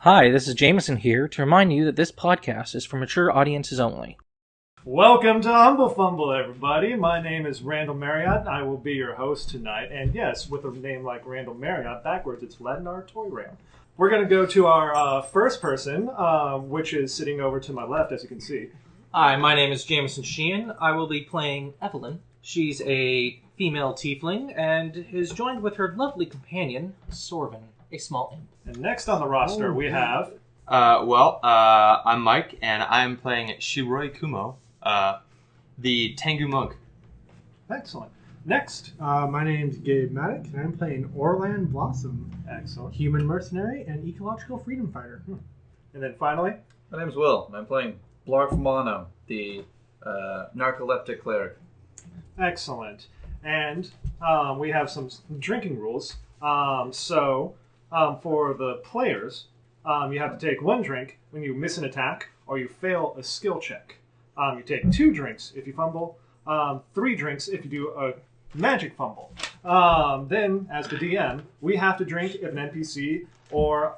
Hi, this is Jameson here to remind you that this podcast is for mature audiences only. Welcome to Humble Fumble, everybody. My name is Randall Maryott, and I will be your host tonight. And yes, with a name like Randall Maryott, backwards, it's Latin Artoriam. We're going to go to our first person, which is sitting over to my left, as you can see. Hi, my name is Jameson Sheehan. I will be playing Evelyn. She's a female tiefling and is joined with her lovely companion, Sorvin, a small imp. And next on the roster, we have... I'm Mike, and I'm playing Shiroi Kumo, the Tengu monk. Excellent. Next. My name's Gabe Maddox, and I'm playing Orland Blossom. Excellent. Human mercenary and ecological freedom fighter. And then finally... My name's Will, and I'm playing Blarf Mano, the narcoleptic cleric. Excellent. And we have some drinking rules. For the players, you have to take one drink when you miss an attack or you fail a skill check. You take 2 drinks if you fumble, 3 drinks if you do a magic fumble. Then, as the DM, we have to drink if an NPC or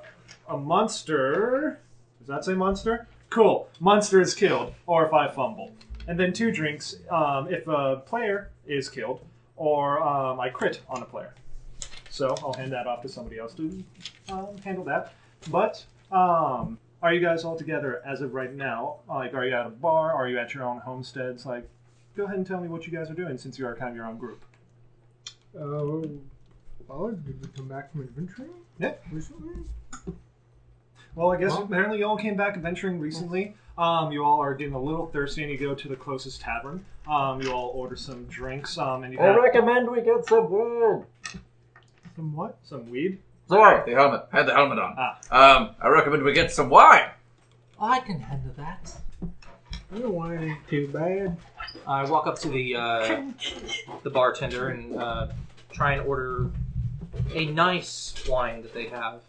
a monster... Does that say monster? Cool. Monster is killed, or if I fumble. And then 2 drinks if a player is killed, or I crit on a player. So I'll hand that off to somebody else to handle that. But are you guys all together as of right now? Like, are you at a bar? Are you at your own homesteads? Like, go ahead and tell me what you guys are doing since you are kind of your own group. Did we come back from adventuring? Yeah. Recently? Well, I guess apparently you all came back adventuring recently. You all are getting a little thirsty and you go to the closest tavern. You all order some drinks. And you I recommend we get some wood. Some what? Some weed. Sorry, the helmet. I had the helmet on. I recommend we get some wine. I can handle that. I don't want it too bad. I walk up to the bartender and try and order a nice wine that they have.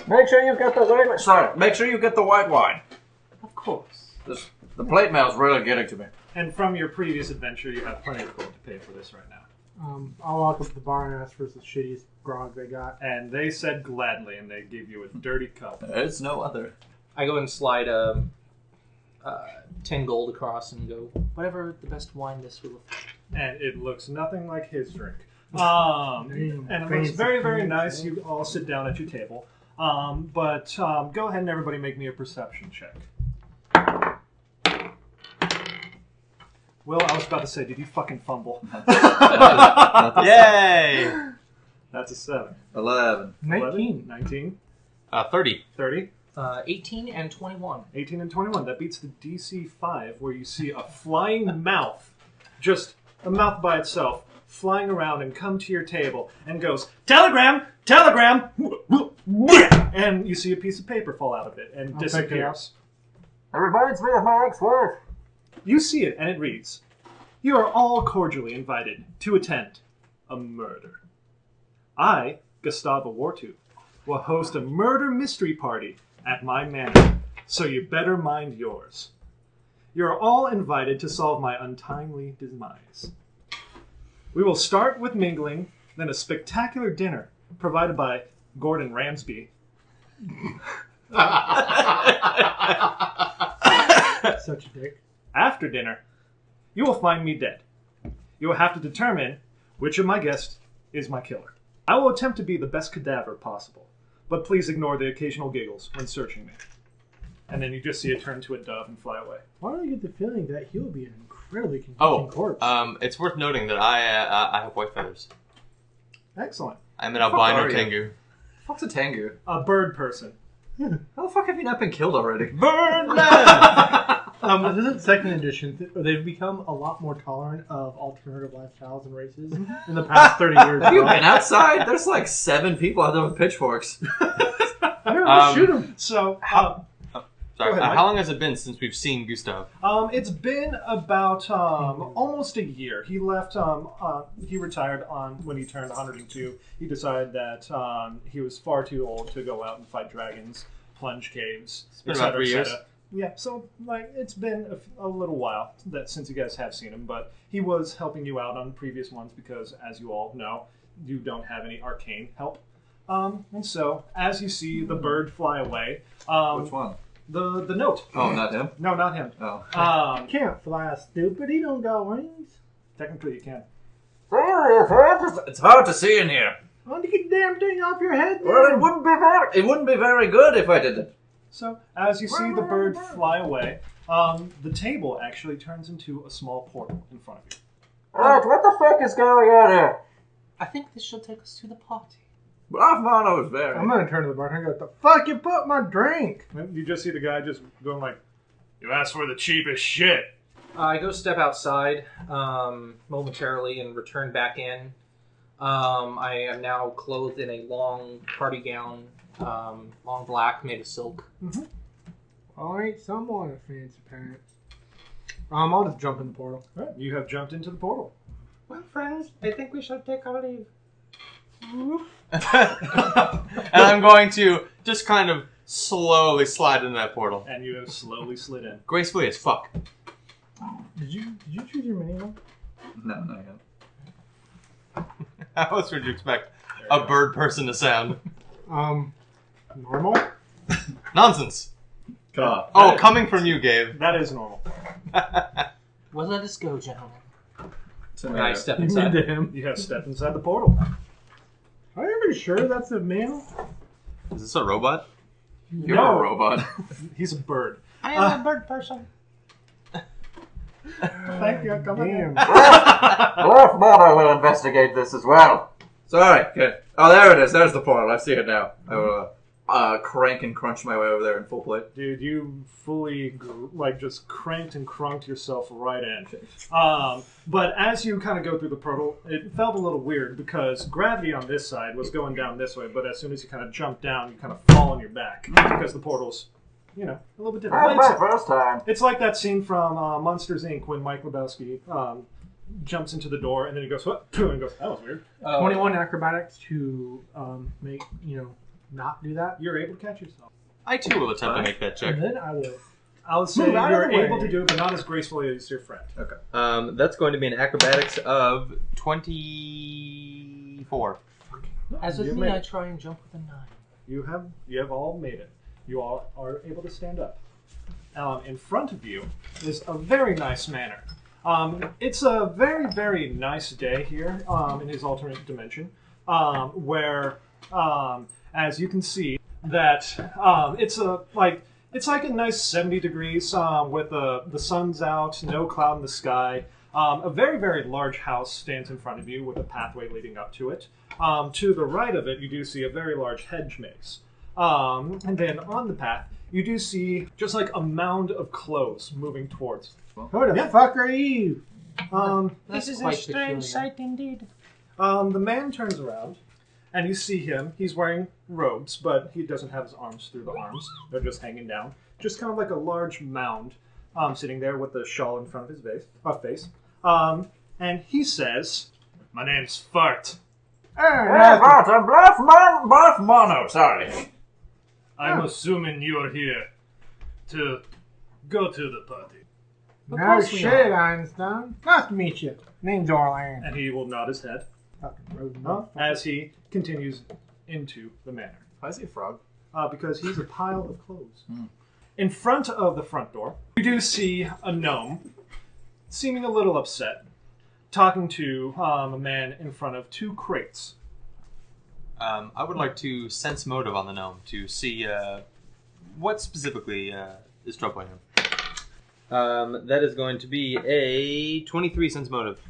Make sure you get the white wine. Sorry, make sure you get the white wine. Of course. The plate mail's really getting to me. And from your previous adventure, you have plenty of gold to pay for this right now. I'll walk up to the bar and ask for the shittiest grog they got. And they said gladly, and they gave you a dirty cup. There's no other. I go and slide 10 gold across and go, whatever the best wine this will afford. And it looks nothing like his drink. And it looks very, very nice. You all sit down at your table. But go ahead and everybody make me a perception check. Will, I was about to say, did you fucking fumble? Yay! That's a 7. 11. 19. 19. 30. 30. 18 and 21. 18 and 21. That beats the DC 5, where you see a flying mouth, just a mouth by itself, flying around and come to your table and goes, "Telegram! Telegram!" And you see a piece of paper fall out of it and disappears. It reminds me of my ex-wife. You see it, and it reads, "You are all cordially invited to attend a murder. I, Gustavo Wartooth, will host a murder mystery party at my manor, so you better mind yours. You are all invited to solve my untimely demise. We will start with mingling, then a spectacular dinner provided by Gordon Ramsby. Such a dick. After dinner, you will find me dead. You will have to determine which of my guests is my killer. I will attempt to be the best cadaver possible, but please ignore the occasional giggles when searching me." And then you just see it turn to a dove and fly away. Why do I get the feeling that he'll be an incredibly confusing corpse? It's worth noting that I have white feathers. Excellent. I'm an albino are you? Tengu. Fuck's a Tengu? A bird person. How the fuck have you not been killed already? Birdman! This is second edition. They've become a lot more tolerant of alternative lifestyles and races in the past 30 years. Have you been outside? There's like 7 people out there with pitchforks. Shoot them. So, Sorry, Go ahead, Mike. how long has it been since we've seen Gustav? it's been about almost a year. He left. He retired when he turned 102. He decided that he was far too old to go out and fight dragons, plunge caves. It's been about 3 years. Yeah, so it's been a little while since you guys have seen him, but he was helping you out on previous ones because, as you all know, you don't have any arcane help. And so, as you see the bird fly away, Which one? the note. Oh, not him? No, not him. Oh. Can't fly, stupid. He don't got wings. Technically, you can. It's hard to see in here. Why don't you get the damn thing off your head? Well, then? it wouldn't be very good if I did it. So, as you see the bird fly away, the table actually turns into a small portal in front of you. Alright, what the fuck is going on here? I think this shall take us to the party. Blarf Mano is very. I'm gonna turn to the bartender and go, "The fuck you put my drink?" And you just see the guy just going like, "You asked for the cheapest shit." I go step outside momentarily and return back in. I am now clothed in a long party gown, long black, made of silk. All right, somewhat of fancy pants. I'll just jump in the portal. Right, you have jumped into the portal. Well, friends, I think we should take our leave. And I'm going to just kind of slowly slide into that portal. And you have slowly slid in. Gracefully as fuck. Did you choose your mini one? No, not yet. How else would you expect a bird person to sound? Normal. Nonsense. Oh, coming from you, Gabe. That is normal. Well, let us go, gentlemen. So And I step You inside. mean to him? You have stepped inside the portal. Are you even sure that's a male? Is this a robot? You're No. a robot. He's a bird. I am a bird person. Thank you. Come Damn. Blarf Mano will investigate this as well. Sorry. Good. Oh, there it is. There's the portal. I see it now. I will crank and crunch my way over there in full plate. Dude, you fully, just cranked and crunked yourself right in. But as you kind of go through the portal, it felt a little weird because gravity on this side was going down this way, but as soon as you kind of jump down, you kind of fall on your back because the portal's, a little bit different. First time. It's like that scene from Monsters, Inc. when Mike Lebowski jumps into the door and then he goes, what? And goes, that was weird. 21 acrobatics to make, not do that. You're able to catch yourself. I too will attempt to make that check. And then I will. I'll say Move out of you're the way. able to do it, but not as gracefully as your friend. Okay. That's going to be an acrobatics of 24. As with You me, may- I try and jump with a 9. You have all made it. You all are able to stand up. In front of you is a very nice manor. It's a very, very nice day here in his alternate dimension, where, as you can see, that it's like a nice 70 degrees with the sun's out, no cloud in the sky. A very, very large house stands in front of you with a pathway leading up to it. To the right of it, you do see a very large hedge maze. And then on the path, you do see just like a mound of clothes moving towards. Who the Yeah. fuck are you? This is a strange sight indeed. The man turns around, and you see him. He's wearing robes, but he doesn't have his arms through the arms. They're just hanging down. Just kind of like a large mound sitting there with the shawl in front of his face. And he says, "My name's Fart. Hey, Bart, I'm Blarf Mano. Sorry. I'm assuming you're here to go to the party." Of No course we shit, are. Einstein. Nice to meet you. Name's Orland. And he will nod his head Fucking road as he continues into the manor. Why is he a frog? Because he's a pile of clothes. In front of the front door, you do see a gnome, seeming a little upset, talking to a man in front of 2 crates. I would like to sense motive on the gnome to see what specifically is troubling him. That is going to be a 23 sense motive.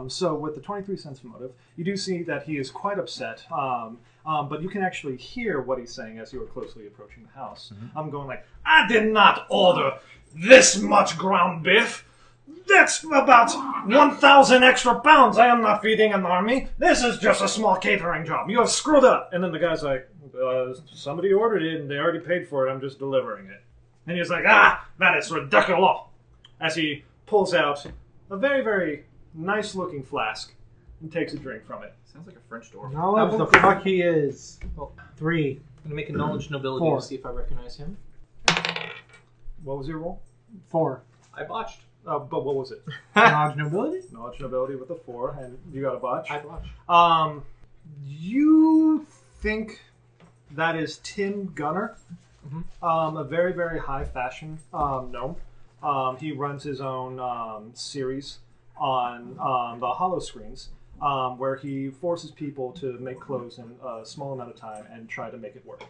So with the 23 cents motive, you do see that he is quite upset, but you can actually hear what he's saying as you are closely approaching the house. I'm going like, "I did not order this much ground beef. That's about 1,000 extra pounds. I am not feeding an army. This is just a small catering job. You have screwed up." And then the guy's like, "Somebody ordered it and they already paid for it. I'm just delivering it." And he's like, "That is ridiculous," as he pulls out a very, very nice-looking flask and takes a drink from it. Sounds like a French door. Knowledge the fuck he is. 3. I'm going to make a knowledge nobility 4. to see if I recognize him. What was your roll? 4. I botched. But what was it? Knowledge nobility? Knowledge nobility with a 4, and you got a botch. I botched. You think that is Tim Gunner, a very, very high fashion gnome. He runs his own series on the hollow screens, where he forces people to make clothes in a small amount of time and try to make it work.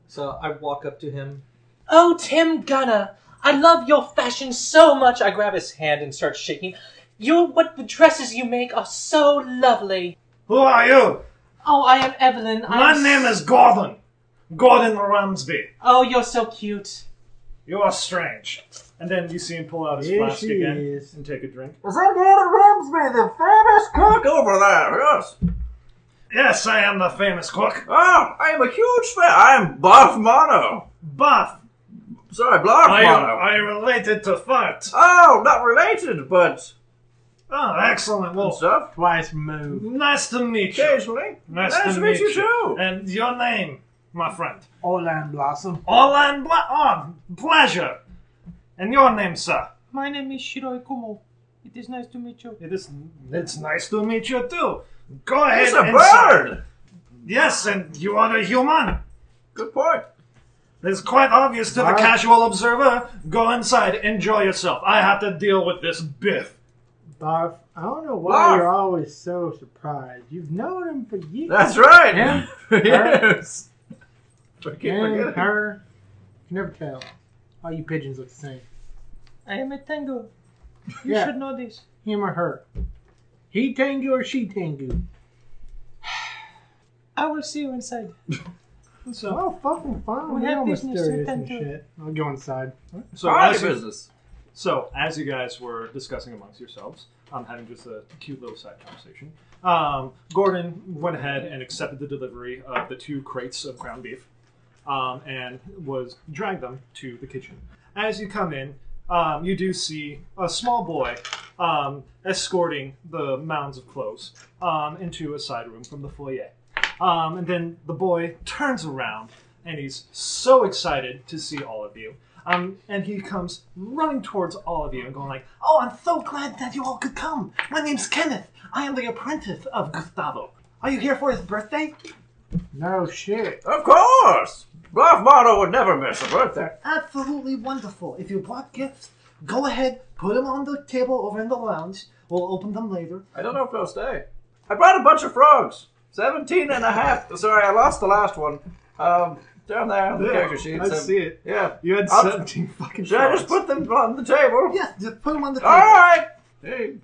So I walk up to him. Oh, Tim Gunner, I love your fashion so much. I grab his hand and start shaking. What the dresses you make are so lovely. Who are you? Oh, I am Evelyn. My name is Gordon. Gordon Ramsby. Oh, you're so cute. You are strange. And then you see him pull out his flask again and take a drink. Is that Gordon Ramsby, the famous cook over there? Yes. Yes, I am the famous cook. Oh, I am a huge fan. I am Blarf Mano. Blarf. Sorry, Blarf Mano. Are you related to Fart? Oh, not related, but... Oh, excellent. Well, stuff. Twice removed. Nice to meet you. Occasionally. Nice to meet you too. And your name, my friend? Orland Blossom. Orland Blossom. Oh, pleasure. And your name, sir? My name is Shiroi Kumo. It is nice to meet you. It's nice to meet you too. Go ahead. It's a bird. Yes, and you are a human. Good point. It's quite obvious to the casual observer. Go inside. Enjoy yourself. I have to deal with this Biff. Blarf, I don't know why you're always so surprised. You've known him for years. That's right. Him, yes. Him, her. You can never tell. All you pigeons look the same. I am a tango. You should know this. Him or her. He tango or she tango? I will see you inside. So, oh, fucking fine. We have business to mysterious attend and to. shit. I'll go inside. So, as you guys were discussing amongst yourselves, having just a cute little side conversation, Gordon went ahead and accepted the delivery of the 2 crates of ground beef, and dragged them to the kitchen. As you come in, you do see a small boy escorting the mounds of clothes into a side room from the foyer. And then the boy turns around, and he's so excited to see all of you. And he comes running towards all of you and going like, "Oh, I'm so glad that you all could come. My name's Kenneth. I am the apprentice of Gustavo. Are you here for his birthday?" No shit. Of course! Blarf Mano would never miss a birthday. Absolutely wonderful. If you brought gifts, go ahead, put them on the table over in the lounge. We'll open them later. I don't know if they'll stay. I brought a bunch of frogs. 17 and a half. Sorry, I lost the last one. Down there on the character sheet. I see it. Yeah. You had 17 fucking Should I just put them on the table? Yeah, just put them on the table. All right. Hey.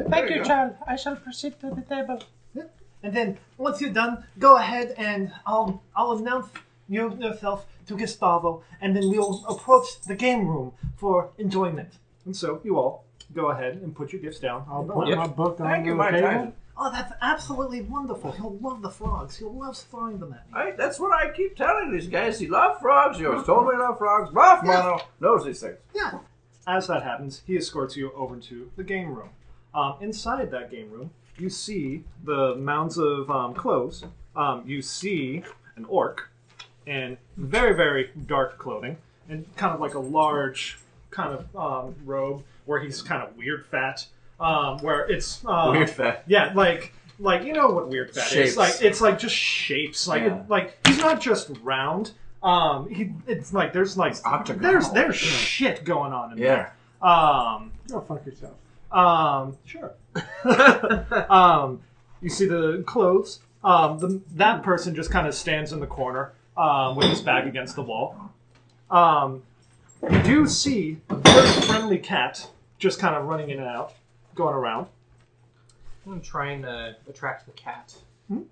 Thank you, child. I shall proceed to the table. Yeah. And then, once you're done, go ahead and I'll announce yourself to Gustavo, and then we'll approach the game room for enjoyment. And so, you all go ahead and put your gifts down. I'll put my book on Thank you, the Mike table. Tyson. Oh, that's absolutely wonderful. He'll love the frogs. He'll love throwing them at me. That's what I keep telling these guys. He loves frogs. He always told me he loved frogs. Blarf Mano knows these things. Yeah. As that happens, he escorts you over to the game room. Inside that game room, you see the mounds of clothes. You see an orc in very, very dark clothing and kind of like a large kind of robe where he's kind of weird fat. Where it's Weird fat. Yeah, like you know what weird fat Shapes. is. It's like just shapes. Like he's not just round. It's like there's like octagonal. there's shit going on in Yeah. there. Go fuck yourself. Sure. You see the clothes. That person just kind of stands in the corner with his back against the wall. You do see a very friendly cat just kind of running in and out, going around. I'm going to try and attract the cat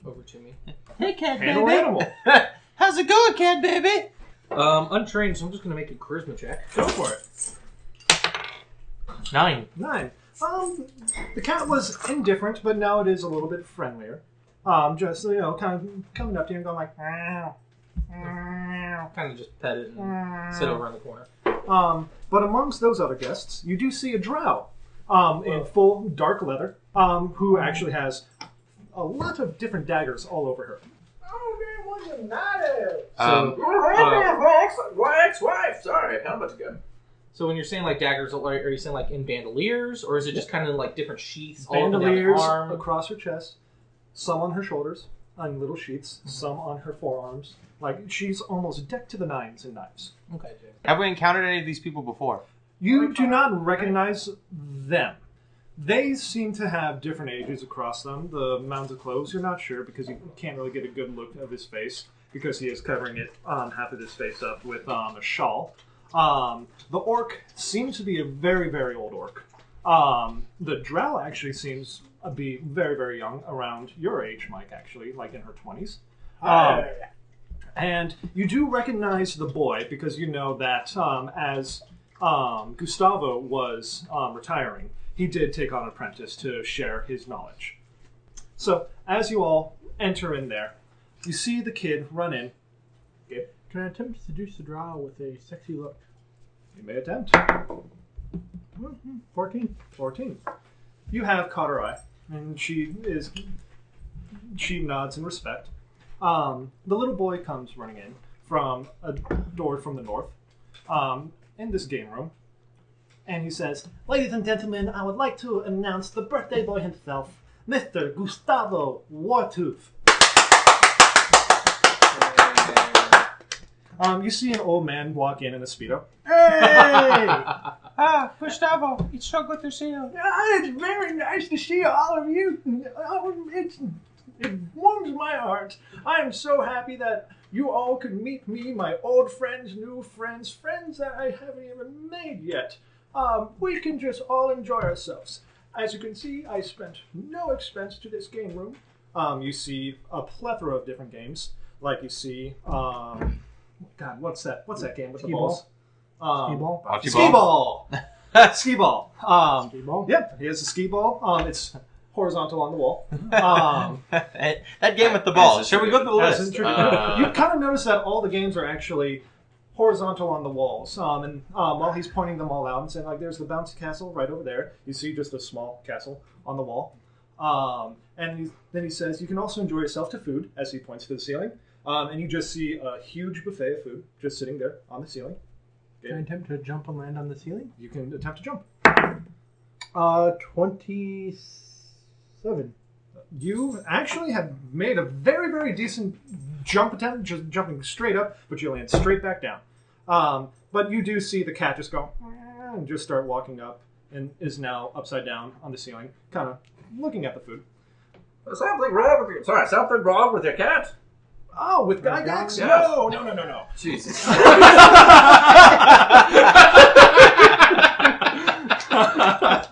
over to me. Hey, cat Handle baby. animal. How's it going, cat baby? Untrained, so I'm just going to make a charisma check. Go for it. 9. 9. The cat was indifferent, but now it is a little bit friendlier. Just, kind of coming up to you and going like, meow, meow. Kind of just pet it and sit over in the corner. But amongst those other guests, you do see a drow in full dark leather, who actually has a lot of different daggers all over her. My ex-wife. Sorry, helmet again. So when you're saying like daggers, are you saying like in bandoliers, or is it just kind of like different sheaths all over the Bandoliers arm? across her chest, some on her shoulders, on little sheets, some on her forearms. Like, she's almost decked to the nines in knives. Okay, James. Have we encountered any of these people before? You do not recognize them. They seem to have different ages across them. The mounds of clothes, you're not sure because you can't really get a good look of his face because he is covering it half of his face up with a shawl. The orc seems to be a very, very old orc. The drow actually seems to be very, very young, around your age, Mike, actually, like in her 20s. And you do recognize the boy because you know that as Gustavo was retiring, he did take on an apprentice to share his knowledge. So, as you all enter in there, you see the kid run in. Gabe? Can I attempt to seduce the drow with a sexy look? You may attempt. 14. 14. You have caught her eye, and she nods in respect. The little boy comes running in from a door from the north, in this game room, and he says, "Ladies and gentlemen, I would like to announce the birthday boy himself, Mr. Gustavo Wartooth." You see an old man walk in a Speedo. Hey! Gustavo, it's so good to see you. It's very nice to see all of you. It warms my heart. I am so happy that you all could meet me, my old friends, new friends, friends that I haven't even made yet. We can just all enjoy ourselves. As you can see, I spent no expense to this game room. You see a plethora of different games. Like you see, God, what's that? What's that game with the balls? Skee-ball? Skee-ball. Skee-ball. Skee-ball? Yep, he has a skee-ball. It's horizontal on the wall. That game with the balls. Shall we go to the list? You kind of notice that all the games are actually horizontal on the walls. And while he's pointing them all out and saying, like, there's the bouncy castle right over there. You see just a small castle on the wall. And then he says, you can also enjoy yourself to food, as he points to the ceiling. And you just see a huge buffet of food just sitting there on the ceiling. Can I attempt to jump and land on the ceiling? You can attempt to jump. 27. You actually have made a very, very decent jump attempt, just jumping straight up, but you land straight back down. But you do see the cat just go and just start walking up and is now upside down on the ceiling, kind of looking at the food. Something wrong with you. Sorry, something wrong with your cat? Oh, with Gygax? Yes. No. Jesus.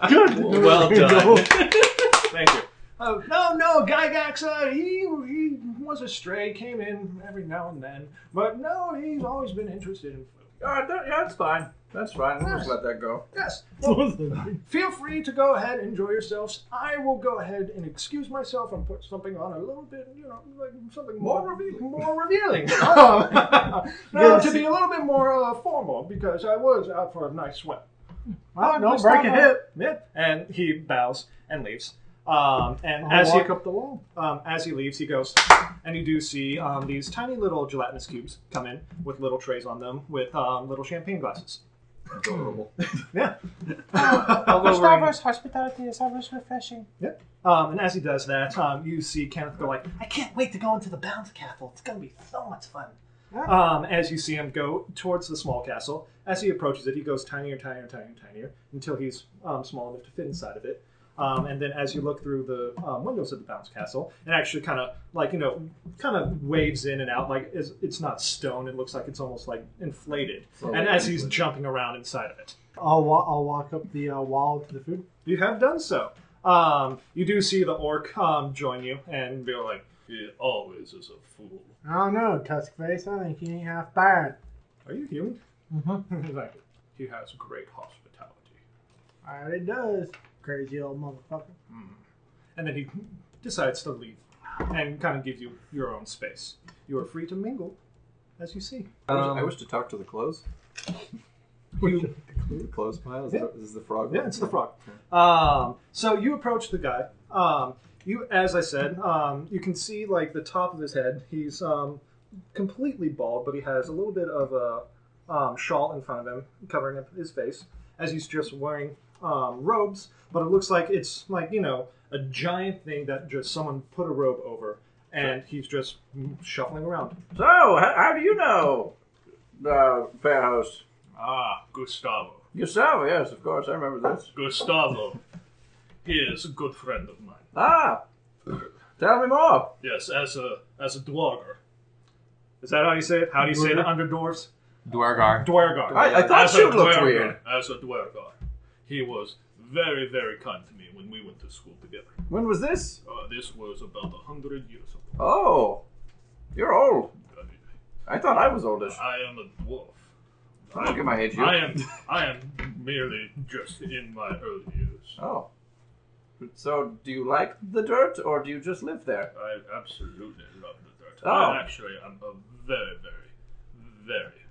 Good. Well done. Thank you. No, Gygax, he was a stray, came in every now and then. But no, he's always been interested in food. Yeah, that's fine. That's fine. We'll just let that go. Yes. Well, feel free to go ahead and enjoy yourselves. I will go ahead and excuse myself and put something on a little bit, like something more revealing. No, to be a little bit more formal because I was out for a nice swim. Well, don't break a hip. Yeah. And he bows and leaves. And I'll as walk up the wall. As he leaves, he goes, and you do see these tiny little gelatinous cubes come in with little trays on them with little champagne glasses. Adorable. Yeah. Gustavo's hospitality is always refreshing. Yep. And as he does that, you see Kenneth go like, I can't wait to go into the bounce castle. It's going to be so much fun. As you see him go towards the small castle, as he approaches it, he goes tinier until he's small enough to fit inside of it. And then as you look through the windows of the bounce castle, it actually kind of waves in and out. Like it's not stone. It looks like it's almost like inflated. And as he's jumping around inside of it. I'll walk up the wall to the food. You have done so. You do see the orc join you and be like, he always is a fool. I don't know, Tuskface. I think he ain't half bad. Are you human? Mm-hmm. He's like, he has great hospitality. It does. Crazy old motherfucker. And then he decides to leave and kind of gives you your own space. You are free to mingle, as you see. I wish to talk to the clothes. You, The clothes pile? Is this the frog? yeah, it's the frog. So you approach the guy. As I said, you can see like the top of his head. He's completely bald, but he has a little bit of a shawl in front of him covering up his face, as he's just wearing robes. But it looks like it's like a giant thing that just someone put a robe over and he's just shuffling around. So, how do you know the fair host? Ah, Gustavo. Gustavo, yes, of course, I remember this. Gustavo. He is a good friend of mine. Ah, tell me more. Yes, as a dwarger. Is that how you say it? How do you say the underdwarves? Dwargar. Dwargar. I thought As you a looked dwarger, weird. As a dwarger. He was very, very kind to me when we went to school together. When was this? This was about 100 years ago. Oh, you're old. I thought I was oldish. I am a dwarf. Look at my age. I am merely just in my early years. Oh. So, do you like the dirt, or do you just live there? I absolutely love the dirt. Oh. I actually am a very, very, very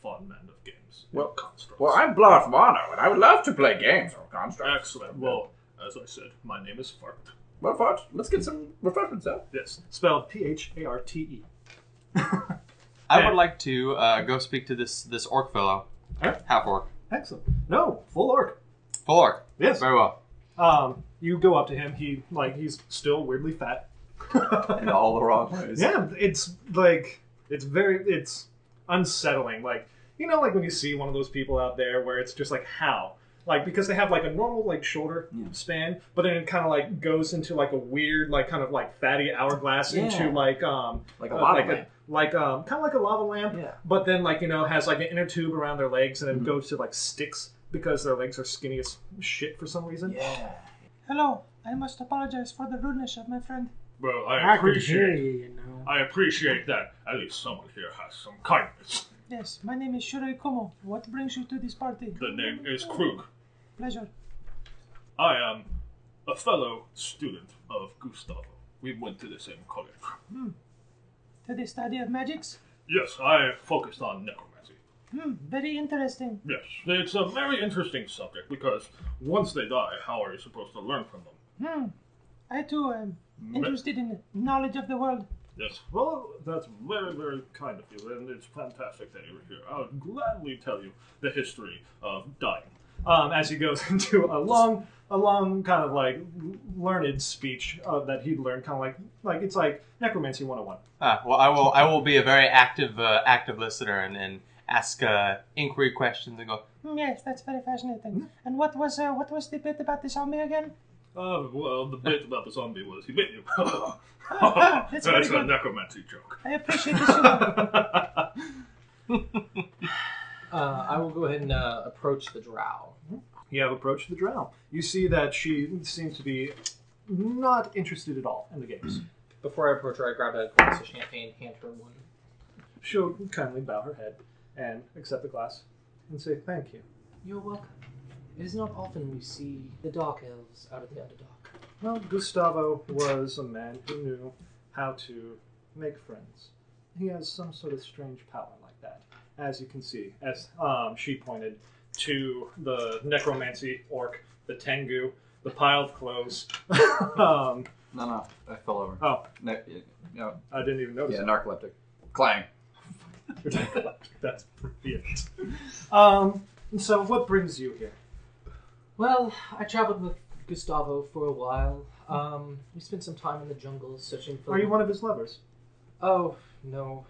fond man of games. Well- Constructs. Well, I'm Blarf Mano, and I would love to play games or constructs. Excellent. Well, as I said, my name is Fart. Well, Fudge, let's get some refreshments out. Yes. Spelled Pharte. I would like to go speak to this orc fellow. Huh? Half orc. Excellent. No, full orc. Full orc. Yes. Very well. You go up to him. He's still weirdly fat. In all the wrong ways. Yeah, it's unsettling. Like, like when you see one of those people out there where it's just like, how? Like, because they have like a normal like shoulder span, but then it kind of like goes into like a weird like kind of like fatty hourglass into like Like a lava lamp. kind of like a lava lamp. Yeah. But then like has like an inner tube around their legs and then goes to like sticks because their legs are skinny as shit for some reason. Yeah. Hello, I must apologize for the rudeness of my friend. Well, I could hear you, I appreciate that. At least someone here has some kindness. Yes, my name is Shiroi Kumo. What brings you to this party? The name is Krug. Pleasure. I am a fellow student of Gustavo. We went to the same college. To the study of magics? Yes, I focused on necromancy. Very interesting. Yes, it's a very interesting subject because once they die, how are you supposed to learn from them? I too am interested in knowledge of the world. Yes, well, that's very, very kind of you, and it's fantastic that you're here. I'll gladly tell you the history of dying. As he goes into a long kind of like learned speech that he'd learned, kind of like it's like necromancy 101. Well, I will be a very active listener and ask inquiry questions and go. Yes, that's very fascinating. And what was the bit about the zombie again? Well, the bit about the zombie was he bit you. That's very That's a good. necromancy joke. I appreciate the humor. I will go ahead and approach the drow. You have approached the drow. You see that she seems to be not interested at all in the games. Before I approach her, I grab a glass of champagne, hand her one. She'll kindly bow her head and accept the glass and say thank you. You're welcome. It is not often we see the dark elves out of the Underdark. Well, Gustavo was a man who knew how to make friends. He has some sort of strange power like that, as you can see. As she pointed to the necromancy orc, the tengu, the pile of clothes. No, I fell over. Oh, No. I didn't even notice. Yeah, narcoleptic. Clang. That's brilliant. So what brings you here? Well, I traveled with Gustavo for a while. We spent some time in the jungles searching for... Are you one of his lovers? Oh, no.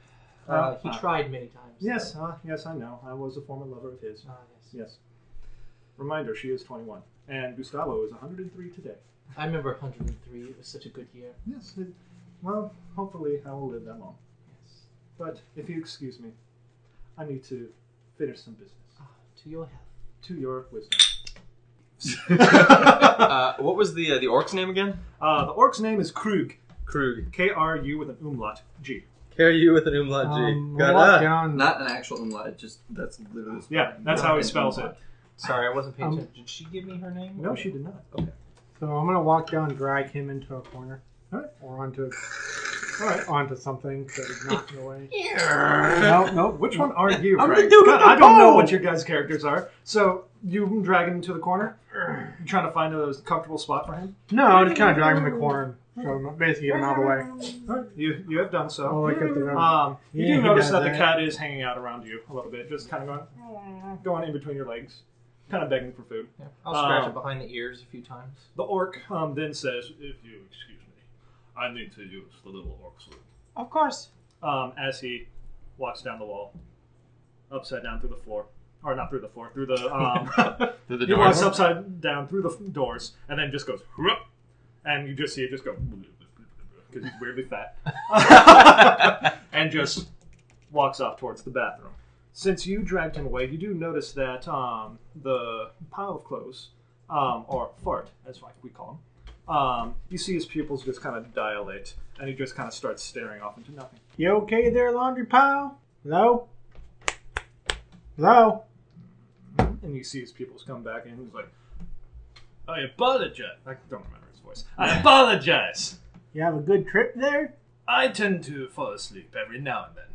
He tried many times. Yes, yes, I know. I was a former lover of his. Yes. Yes. Reminder, she is 21. And Gustavo is 103 today. I remember 103. It was such a good year. Yes. Well, hopefully I will live that long. Yes. But if you excuse me, I need to finish some business. To your health. To your wisdom. What was the orc's name again? The orc's name is Krug. Krug. K-R-U with an umlaut G. K-R-U with an umlaut G. Walk down. Not an actual umlaut, that's literally... Yeah, that's how he spells it. Sorry, I wasn't paying attention. Did she give me her name? No, she did not. Okay. So I'm gonna walk down, and drag him into a corner, Alright. or onto Alright. onto something that is not in the way. No. Which one are you, I'm Craig? the dude with God, the I don't know bow! what your guys' characters are. So you drag him into the corner. You trying to find a comfortable spot for him. No, I just kind of drag him in the corner, and so basically get him out of the way. Alright. You have done so. Oh, look at the You Yeah, do he notice does that the that. cat is hanging out around you a little bit, just kind of going in between your legs, kind of begging for food. Yeah. I'll scratch it behind the ears a few times. The orc then says, "If you excuse me, I need to use the little orc's room. Of course. As he walks down the wall, upside down through the floor. Or not through the floor, through the... Through the he walks doors. upside down through the doors, and then just goes... "Whoop," and you just see it just go... Because he's weirdly fat. And just walks off towards the bathroom. Since you dragged him away, you do notice that the pile of clothes, or fart, as we call him, you see his pupils just kind of dilate, and he just kind of starts staring off into nothing. You okay there, laundry pile? Hello? Hello? And you see his pupils come back, and he's like, I apologize. I don't remember his voice. I apologize. You have a good trip there? I tend to fall asleep every now and then.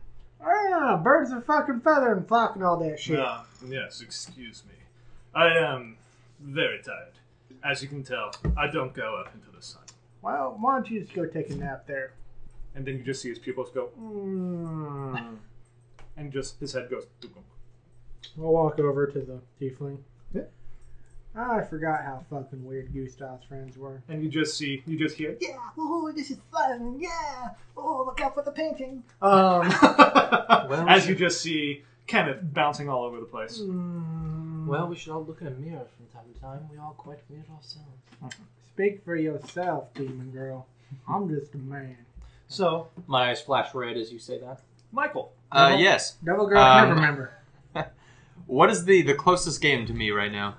Ah, birds of fucking feather and flock and all that shit. Yes, excuse me. I am very tired. As you can tell, I don't go up into the sun. Well, why don't you just go take a nap there? And then you just see his pupils go, and just his head goes, I'll walk over to the tiefling. Yeah. I forgot how fucking weird Gustav's friends were. and you just hear, Yeah, oh, this is fun, yeah. Oh, look out for the painting. as you just see Kenneth bouncing all over the place. Well, we should all look in a mirror from time to time. We all quite weird ourselves. Speak for yourself, demon girl. I'm just a man. So, My eyes flash red as you say that. Michael, Yes. Devil girl can Um, never remember. What is the closest game to me right now?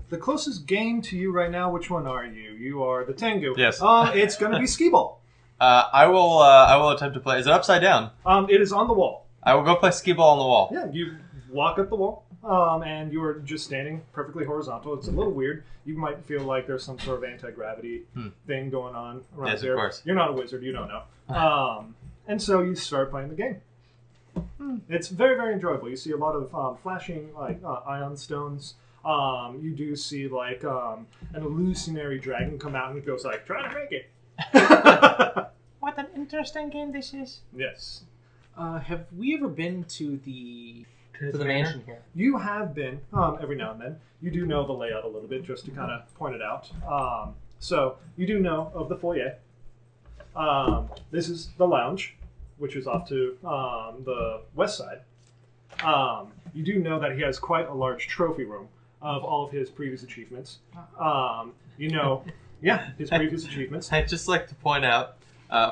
the closest game to you right now, which one are you? You are the Tengu. Yes. It's going to be skee ball. I will attempt to play. Is it upside down? It is on the wall. I will go play skee ball on the wall. Yeah, you walk up the wall, and you are just standing perfectly horizontal. It's a little weird. You might feel like there's some sort of anti-gravity thing going on around Yes, of here. course. You're not a wizard, you don't know. And so you start playing the game. It's very, very enjoyable. You see a lot of flashing ion stones. You do see like an illusionary dragon come out and it goes like, try to make it. What an interesting game this is. Yes. Have we ever been to the manor? mansion here? You have been, every now and then. You do know the layout a little bit, just to kind of point it out. So, you do know of the foyer. This is the lounge, which is off to the west side. You do know that he has quite a large trophy room of all of his previous achievements. You know, his previous achievements. I'd just like to point out,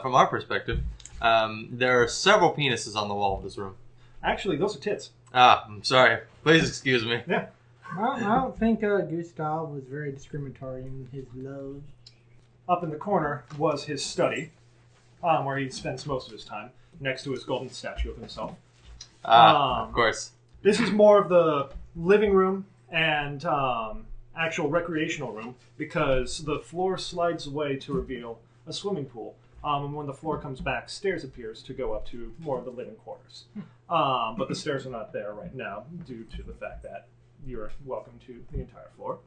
from our perspective, there are several penises on the wall of this room. Actually, those are tits. I'm sorry. Please excuse me. Yeah. Well, I don't think Gustav was very discriminatory in his love. Up in the corner was his study, where he spends most of his time, next to his golden statue of himself. Of course. This is more of the living room and actual recreational room, because the floor slides away to reveal a swimming pool. And when the floor comes back, stairs appears to go up to more of the living quarters. But the stairs are not there right now due to the fact that you're welcome to the entire floor.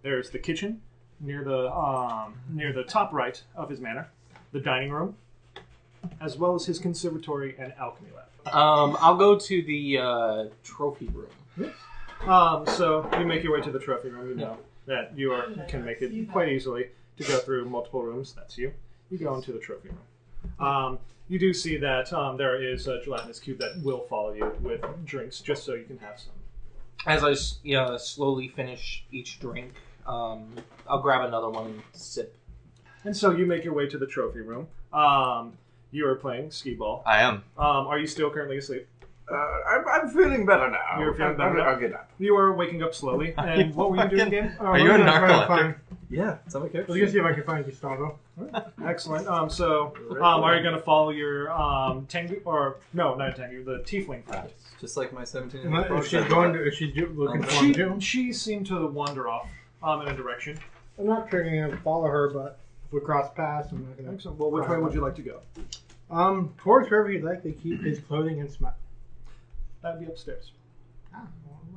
There's the kitchen near the top right of his manor, the dining room, as well as his conservatory and alchemy lab. I'll go to the trophy room. So you make your way to the trophy room. You know that you can make it quite easily to go through multiple rooms. That's you. You go into the trophy room. You do see that there is a gelatinous cube that will follow you with drinks, just so you can have some. As I slowly finish each drink, I'll grab another one and sip. And so you make your way to the trophy room. You are playing skee ball. I am. Are you still currently asleep? I'm feeling better now. You're feeling better now? I'll get up. You are waking up slowly. And what were you doing again? Are you a narcoleptic? Yeah, it's on my I was gonna see if I can find Gustavo. Excellent. So, are you going to follow your Tengu, or no, not Tengu, the Tiefling friend? Just like my 17. If she's going to, if she's looking for him too. She seemed to wander off in a direction. I'm not trying to follow her, but if we cross paths, I'm not gonna. Excellent. Well, which way would you like to go? Towards wherever he'd like to keep his clothing and smell. That'd be upstairs.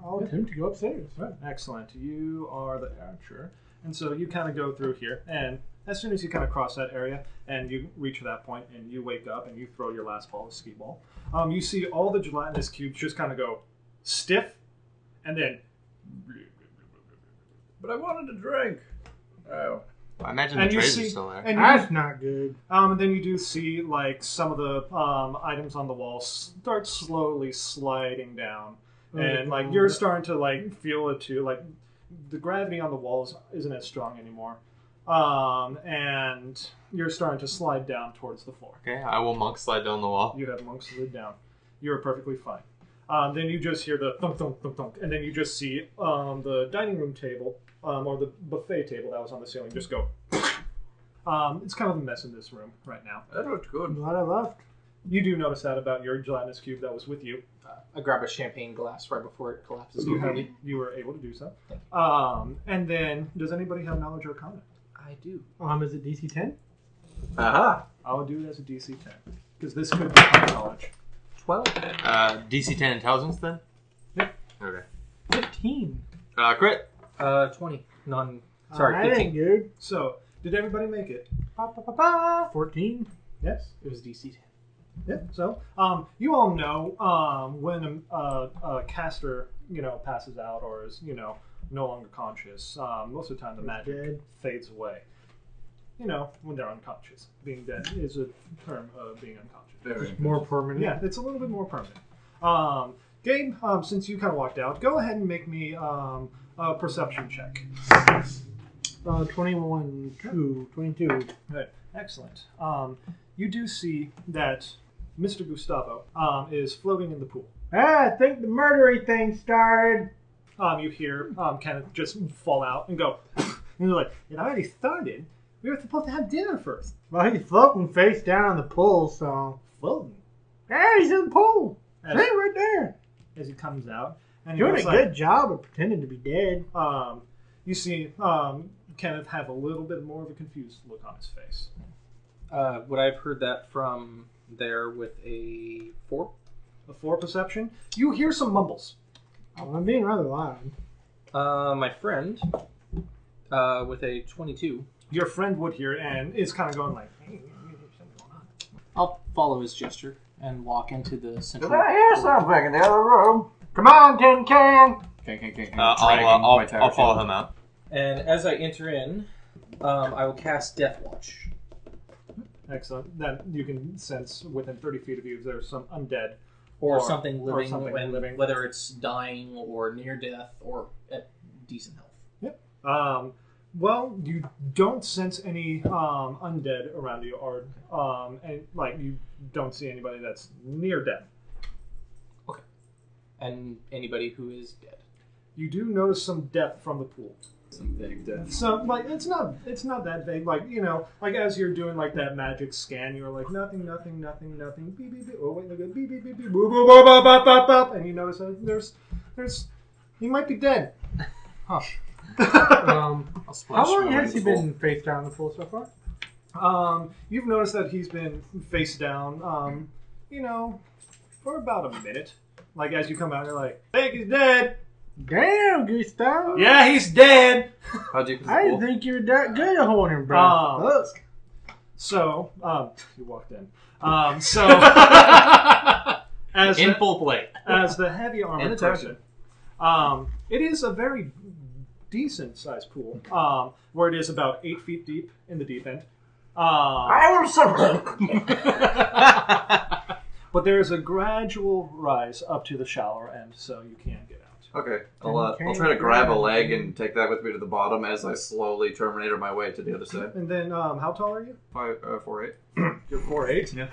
I'll attempt to go upstairs. Right. Excellent. You are the archer, and so you kind of go through here, and as soon as you kind of cross that area and you reach that point and you wake up and you throw your last ball of skee ball, you see all the gelatinous cubes just kind of go stiff, and then. But I wanted a drink. Oh. I imagine And the you trays see- are still there. And That's not good. And then you do see like some of the items on the wall start slowly sliding down, and like you're starting to like feel it too. Like the gravity on the walls isn't as strong anymore, and you're starting to slide down towards the floor. Okay, I will monk slide down the wall. You have monk slid down. You're perfectly fine. Then you just hear the thunk thunk thunk thunk, and then you just see the dining room table or the buffet table that was on the ceiling just go. It's kind of a mess in this room right now. That looked good. Glad I left. You do notice that about your gelatinous cube that was with you. I grab a champagne glass right before it collapses. You were able to do so. And then, does anybody have knowledge or comment? I do. Is it DC 10? Aha! I'll do it as a DC 10. Because this could be common knowledge. 12. DC 10 intelligence then? Yep. Okay. 15. Crit. 20. None. Sorry, That 15. ain't good. So, did everybody make it? 14. Yes? It was DC 10. Yeah. So, you all know when a caster, passes out or is, no longer conscious, most of the time the magic Dead. fades away. When they're unconscious. Being dead is a term of being unconscious. Very More permanent. Yeah, it's a little bit more permanent. Gabe, since you kind of walked out, go ahead and make me a perception check. 21, 22. Good. Excellent. You do see that Mr. Gustavo is floating in the pool. I think the murdery thing started. You hear Kenneth just fall out and go, and you're like, it already started. We were supposed to have dinner first. Well, he's floating face down on the pool, so. Floating. Yeah, he's in the pool. As, Hey, right there. as he comes out. And he Doing a goes good job of pretending to be dead. you see Kenneth have a little bit more of a confused look on his face. Would I have heard that from there with a 4? A 4 perception. You hear some mumbles. Oh, I'm being rather loud. My friend with a 22. Your friend would hear it and is kind of going like, hey, something going on. I'll follow his gesture and walk into the central. Did I hear something in the other room? Come on, Tin Can! Okay. I'll follow him out. And as I enter in, I will cast Death Watch. Excellent. That you can sense within 30 feet of you if there's some undead. Or something living, something living. Whether it's dying or near death or at decent health. Yep. Well, you don't sense any undead around you, or and like you don't see anybody that's near death. Okay. And anybody who is dead. You do notice some death from the pool. Some big death. So like it's not that vague. Like like as you're doing like that magic scan, you're like nothing, beep beep beep. Oh wait, look at beep beep beep beep. Boop, boop, boop, boop, boop, boop, boop. And you notice that there's he might be dead. Huh. How splash long my has he full. been face down in the pool so far? You've noticed that he's been face down, for about a minute. Like as you come out, you're like, "Hey, he's dead." Damn, Gustavo. Yeah, he's dead. How deep is the I pool? didn't think you were that good at holding him, bro. Look. So, you walked in. So, as In full plate. as the heavy And armored attention. person, it is a very decent sized pool, where it is about 8 feet deep in the deep end. I will something. But there is a gradual rise up to the shallower end, so you can get out. Okay, I'll try to grab a leg and take that with me to the bottom as I slowly Terminator my way to the other side. And then, how tall are you? 4'8". You're 4'8". Yeah.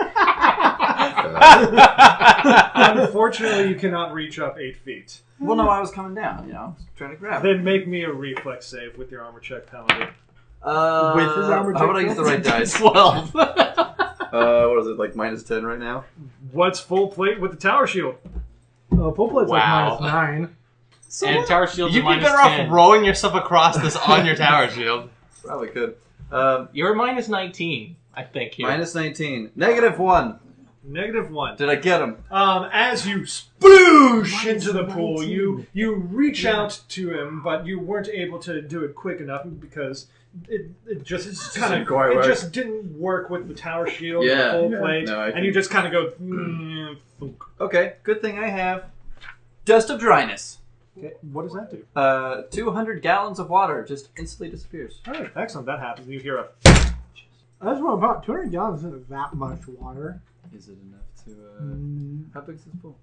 Unfortunately, you cannot reach up 8 feet. Well, no, I was coming down. Trying to grab. Then make me a reflex save with your armor check penalty. With his armor how check would I use the right dice? 12. What is it, like -10 right now? What's full plate with the tower shield? Full plate's Wow. like -9. And tower shields You'd are be better -10. off rowing yourself across this on your tower shield. Probably could. You're -19, I think. Here. -19. -1. -1. Did I get him? As you sploosh into the pool, you reach out to him, but you weren't able to do it quick enough because it just kind didn't of quite work. just didn't work with the tower shield, Yeah. the full plate, No, and you just kind of go. Thunk. Okay, good thing I have Dust of Dryness. Okay, what does that do? 200 gallons of water just instantly disappears. All right, excellent. That happens. You hear a... That's what about 200 gallons isn't that much water. Is it enough to... How big is this pool?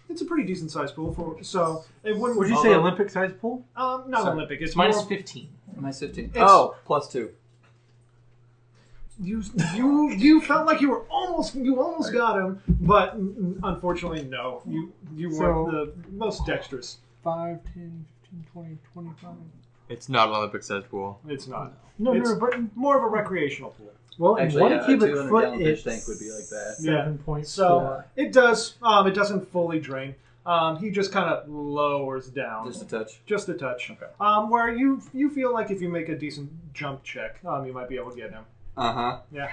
It's a pretty decent sized pool for... So, it wouldn't... Would you say Olympic-sized pool? Not Sorry. Olympic. It's Minus more... 15. Minus 15. It's- Oh, plus 2. You felt like you almost got him, but unfortunately, no. You weren't the most dexterous. 5, 10, 15, 20, 25. It's not an Olympic-sized pool. It's not. No, It's but more of a recreational pool. well, in Actually, 1 yeah, a cubic 200 foot, gallon fish it's tank would be like that. 7.4. So it does. It doesn't fully drain. He just kind of lowers down, Just a touch. just a touch. Okay. Where you feel like if you make a decent jump check, you might be able to get him. Uh-huh. Yeah.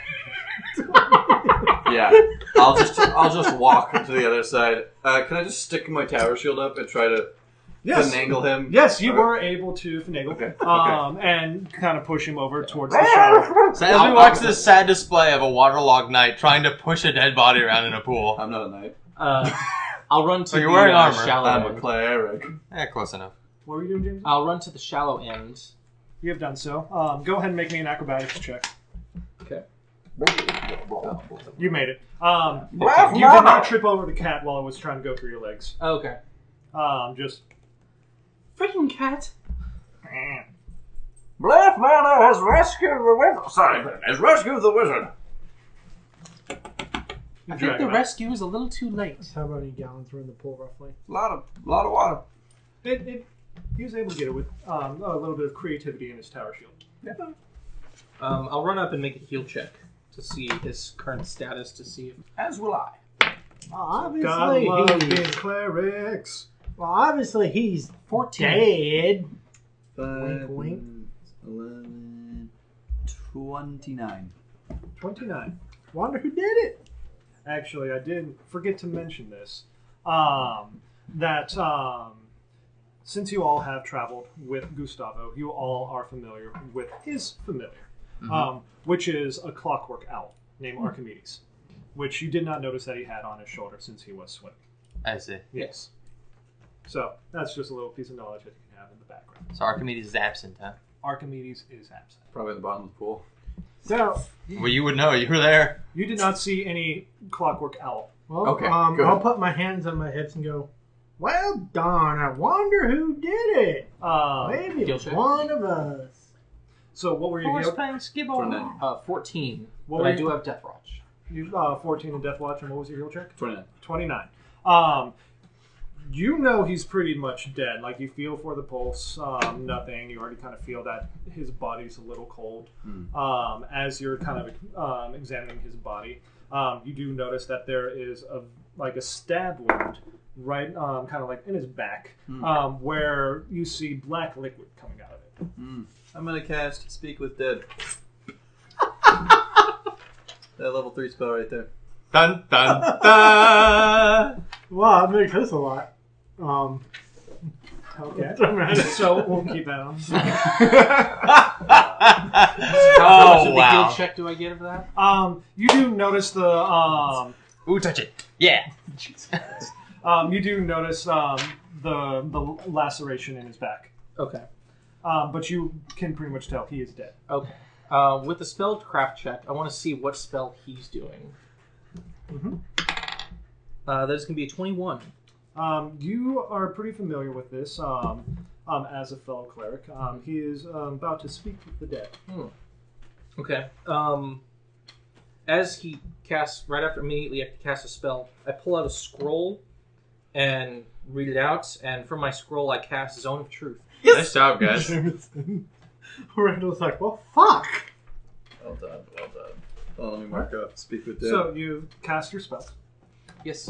Yeah. I'll just walk to the other side. Can I just stick my tower shield up and try to finagle him? Yes, you Or- were able to finagle. Okay. And kind of push him over towards the shower. So as we watch this sad display of a waterlogged knight trying to push a dead body around in a pool. I'm not a knight. I'll run to Oh, you're the wearing armor. shallow I'm a end. cleric. Close enough. What were you doing, James? I'll run to the shallow end. You have done so. Go ahead and make me an acrobatics check. Okay. You made it. Blarf You did Mano! not trip over the cat while it was trying to go through your legs. Okay. Just... Freaking cat. Blarf Mano has rescued the wizard. Sorry, has rescued the wizard. I think the rescue is a little too late. How about any gallons were in the pool, roughly? A lot of water. He was able to get it with a little bit of creativity in his tower shield. Yeah. I'll run up and make a heal check to see his current status, to see if... As will I. Obviously, God love being he's, clerics. well, obviously he's 14. dead. 5, wink. 11, 29. 29. Wonder who did it. Actually, I did forget to mention this. Since you all have traveled with Gustavo, you all are familiar with his familiar, which is a clockwork owl named Archimedes, which you did not notice that he had on his shoulder since he was swimming. I see. Yes. So that's just a little piece of knowledge that you can have in the background. So Archimedes is absent, huh? Archimedes is absent. Probably at the bottom of the pool. So, Well, you would know. You were there. You did not see any clockwork owl. well, Okay, good. I'll put my hands on my hips and go, well done. I wonder who did it. Maybe Heal it's check? one of us. So what were your Horse heal? playing skibble. 29. 14. What but were I you- do have Death Watch. You 14 in Death Watch, and what was your heal check? 29. 29. You know he's pretty much dead. Like, you feel for the pulse, nothing. You already kind of feel that his body's a little cold. As you're kind of examining his body, you do notice that there is a stab wound right, kind of like in his back, where you see black liquid coming out of it. I'm gonna cast Speak with Dead. That level 3 spell right there. Dun dun dun. Well, that makes this a lot. Okay. So we'll keep that on. How much of Oh the wow. heal check do I get for that? You do notice the Ooh, touch it. Yeah. you do notice the laceration in his back. Okay. But you can pretty much tell he is dead. Okay. With the spellcraft check, I want to see what spell he's doing. That is going to be a 21. You are pretty familiar with this as a fellow cleric. He is about to speak with the dead. Okay. As he casts, right after immediately after he casts a spell, I pull out a scroll and read it out, and from my scroll I cast Zone of Truth. Nice job, guys. Randall's like, well, fuck. Well done, well done. Oh, let me mark up Speak with Dead. So you cast your spell. Yes.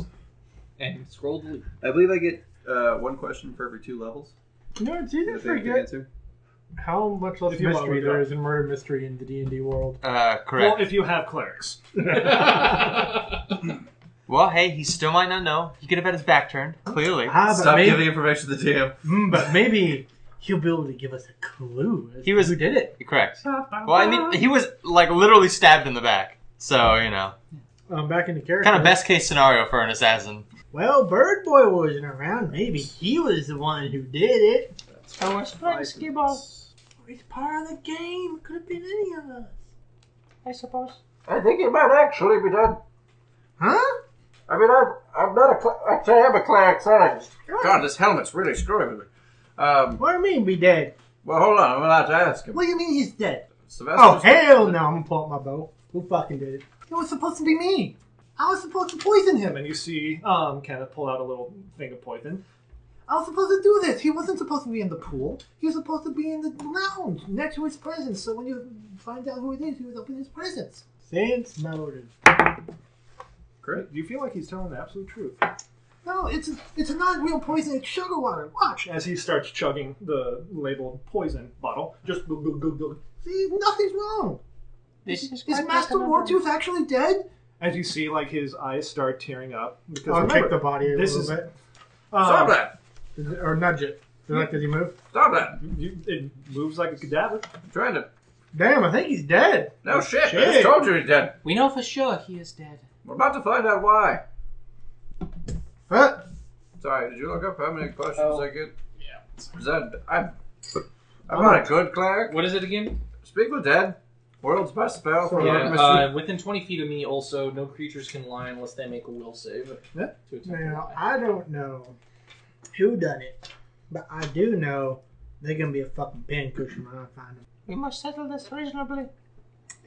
And scroll delete. I believe I get one question for every 2 levels. You know, it's You easy have to to forget answer. how much less If you want to mystery look it there up. is in murder mystery in the D&D world. Well, Correct. if you have clerics. Well, hey, he still might not know. He could have had his back turned. Clearly. But Stop maybe, giving information to the DM. but maybe he'll be able to give us a clue as He was- to who did it. Correct. Well, I mean, he was like literally stabbed in the back. So, you know, Back into character. kind of best case scenario for an assassin. Well, Bird Boy wasn't around. Maybe he was the one who did it. I was friends, Gibbo. It's part of the game. It could have been any of us. I suppose. I think he might actually be dead. Huh? I mean, I'm not actually, I am a cleric, sorry. God, this helmet's really screwing with me. What do you mean be dead? Well, hold on, I'm allowed to ask him. What do you mean he's dead? Sylvester. Oh, hell no. I'm going to pull out my bow. Who fucking did it? It was supposed to be me. I was supposed to poison him. And you see Kenneth pull out a little thing of poison. I was supposed to do this. He wasn't supposed to be in the pool. He was supposed to be in the lounge next to his presence. So when you find out who it is, he was up in his presence. Sense motive. Great. Do you feel like he's telling the absolute truth? No, it's a not real poison. It's sugar water. Watch. As he starts chugging the labeled poison bottle. Just go, go, go, go. See, nothing's wrong. Is Master Wartooth actually dead? As you see, like, his eyes start tearing up. Because I'll remember, kick the body a this little is bit. Stop that! Or nudge it. Does he move? Stop that! It moves like a cadaver. I'm trying to... Damn, I think he's dead. No shit, I Shit. just told you he's dead. We know for sure he is dead. We're about to find out why. What? Sorry, did you look up how many questions I get? Yeah. Is that... I'm not a good cleric. What is it again? Speak with dead. World's best spell for Yeah, within 20 feet of me also, no creatures can lie unless they make a will save. Yeah. To attempt Now, to lie. I don't know who done it, but I do know they're going to be a fucking pincushion when I find them. We must settle this reasonably.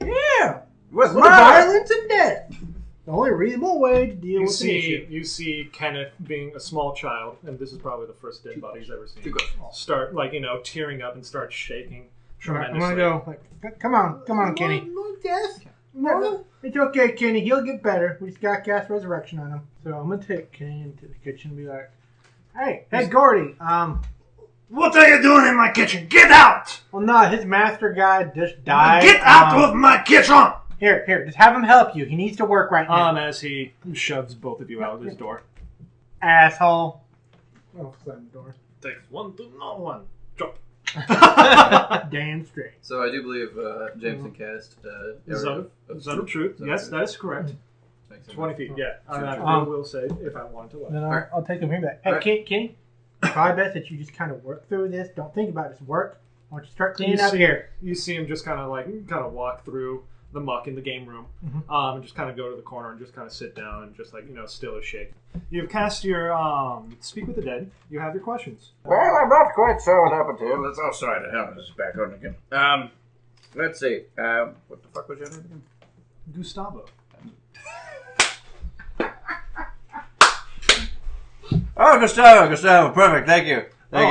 Yeah! With With murder! violence and death. The only reasonable way to deal with the issue. You see Kenneth being a small child, and this is probably the first dead body he's ever seen. Too good. Start, like, tearing up and start shaking Alright, I'm tremendously. going to go, like, come on, Kenny. No death. No, it's okay, Kenny. He'll get better. We just got to cast resurrection on him. So I'm going to take Kenny into the kitchen and be like, hey, Gordy, What are you doing in my kitchen? Get out! well, no, his master guy just died. Get out of my kitchen! Here, just have him help you. He needs to work right now. As he shoves both of you out of his door. Asshole. Oh, slam the door. Takes one to know one. Drop. Damn straight. So I do believe Jameson cast Zone of Truth. Yes, that is correct. 20 feet, yeah. I will say if I want to. Then I'll take him here back. Hey, Kenny, probably best that you just kind of work through this. Don't think about it. Just work. Why don't you start cleaning up here? You see him just kind of walk through the muck in the game room, and just kind of go to the corner and just kind of sit down and just still as shake. You've cast your Speak with the Dead. You have your questions. Well, I'm not quite sure what happened to him. Let's all sorry to hell. This is back on again. Let's see. What the fuck was your name again? Gustavo. Oh, Gustavo, perfect. Thank you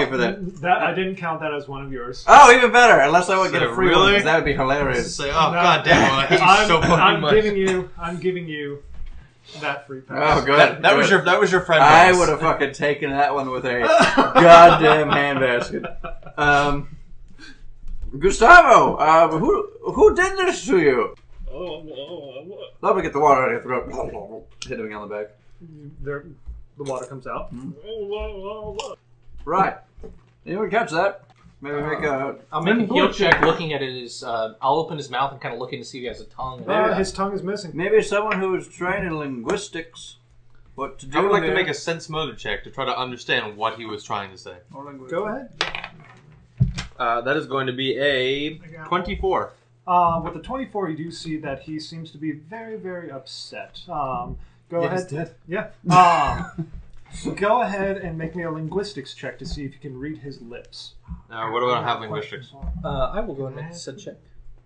for that. That I didn't count that as one of yours. Oh, even better. Unless I would get a free one, really? 'cause that would be hilarious. Say, oh god damn! I hate you so fucking much. I'm giving you that free pass. Oh, good. That was your friend. I bonus. would have fucking taken that one with a goddamn handbasket. Gustavo, who did this to you? Let me get the water out of your throat. Hitting me on the back. The water comes out. Right. Anyone catch that? Maybe make a... I'll make a heal check looking at it. I'll open his mouth and kind of looking to see if he has a tongue. His tongue is missing. Maybe someone who is trained in linguistics. What to do I would like to here. make a sense motive check to try to understand what he was trying to say. Go ahead. That is going to be a 24. With the 24, you do see that he seems to be very, very upset. Go ahead. Dead. Yeah. Go ahead and make me a linguistics check to see if you can read his lips. What do I have linguistics? I will go and make a said check.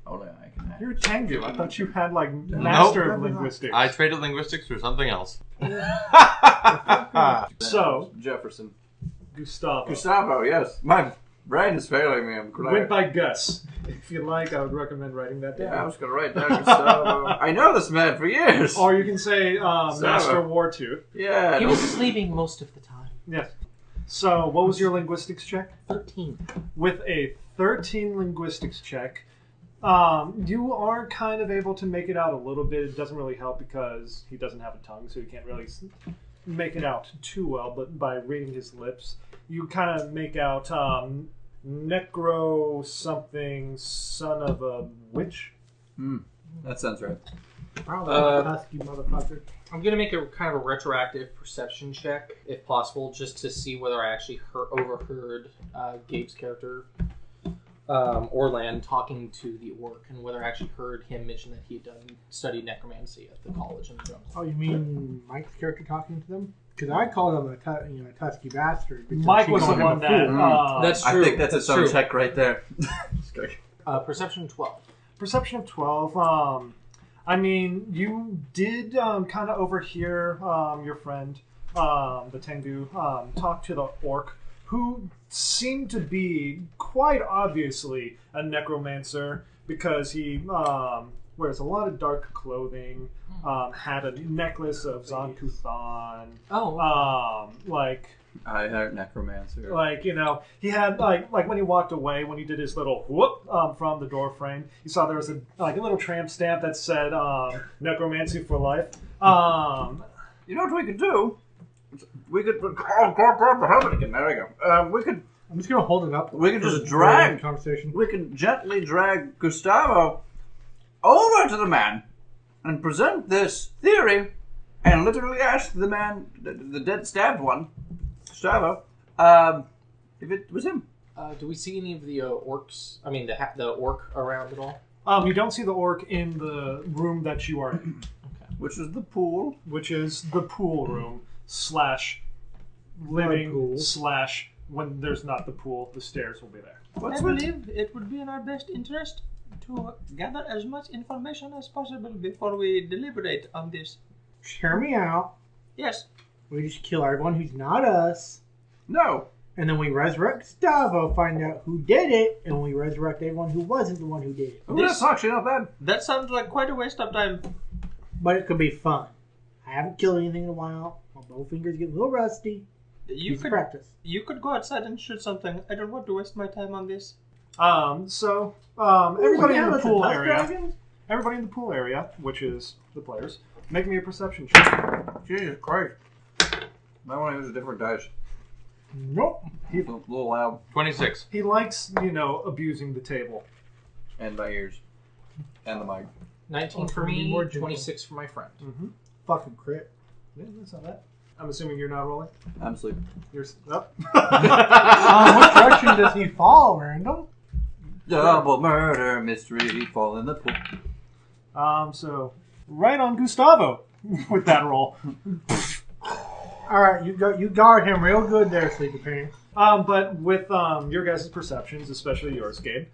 Hold on, I can... You're Tengu. I thought you had master of linguistics. I traded linguistics for something else. So, Jefferson. Gustavo. Yes. My brain is failing me. I'm glad. Went by Gus. If you like, I would recommend writing that down. Yeah, I was going to write down Gustavo. I know this man for years. Or you can say Master Wartooth. Yeah. He was sleeping most of the time. Yes. So, what was your linguistics check? 13. With a 13 linguistics check, you are kind of able to make it out a little bit. It doesn't really help because he doesn't have a tongue, so you can't really make it out too well. But by reading his lips, you kind of make out necro something, son of a witch. That sounds right. Probably husky motherfucker. I'm gonna make a kind of a retroactive perception check, if possible, just to see whether I actually overheard Gabe's character, Orland, talking to the orc, and whether I actually heard him mention that he had studied necromancy at the college in the jungle. Oh, you mean Mike's character talking to them? Because I called him a Tusky bastard. Mike was the one that. That's true. I think that's its own true. check right there. Perception 12. Perception of 12. I mean, you did kind of overhear your friend, the Tengu, talk to the orc, who seemed to be quite obviously a necromancer because he wears a lot of dark clothing, had a necklace of Zon-Kuthon. Oh. I heard necromancer. He had like when he walked away, when he did his little whoop from the door frame, you saw there was a little tramp stamp that said necromancy for life. You know what we could do? We could. Oh, God, the helmet again. There we go. We could. I'm just gonna hold it up. We could just for drag. the conversation. We can gently drag Gustavo over to the man and present this theory, and literally ask the man, the dead stabbed one, Gustavo, if it was him. Do we see any of the orcs? I mean, the orc around at all? You don't see the orc in the room that you are in, Okay. Which is the pool. which is the pool room / living pool. / when there's not the pool, the stairs will be there. I believe it would be in our best interest to gather as much information as possible before we deliberate on this. Hear me out. Yes. We just kill everyone who's not us, No. and then we resurrect Gustavo, find out who did it, and we resurrect everyone who wasn't the one who did it. Oh, that's actually not bad. That sounds like quite a waste of time. But it could be fun. I haven't killed anything in a while. My bow fingers get a little rusty. You Needs could practice. go outside and shoot something. I don't want to waste my time on this. Everybody in the that's a pool tusk area. dragon? Everybody in the pool area, which is the players, make me a perception check. Jesus Christ. Might want to use a different dice. Nope. He's a little loud. 26. He likes, abusing the table. And my ears. And the mic. 19 for Be me, more gentle. 26 for my friend. Mm-hmm. Fucking crit. Yeah, that's not bad. I'm assuming you're not rolling. I'm sleeping. You're up. What direction does he fall, Randall? Double murder mystery. Fall in the pool. So right on Gustavo with that roll. All right, you guard him real good there, Sleepy Pants. But with your guys' perceptions, especially yours, Gabe,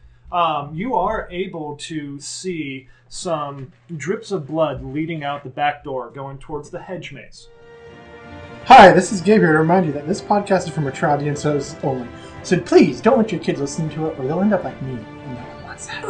you are able to see some drips of blood leading out the back door going towards the hedge maze. Hi, this is Gabe here to remind you that this podcast is for mature audiences only. So please don't let your kids listen to it or they'll end up like me. And no one wants that.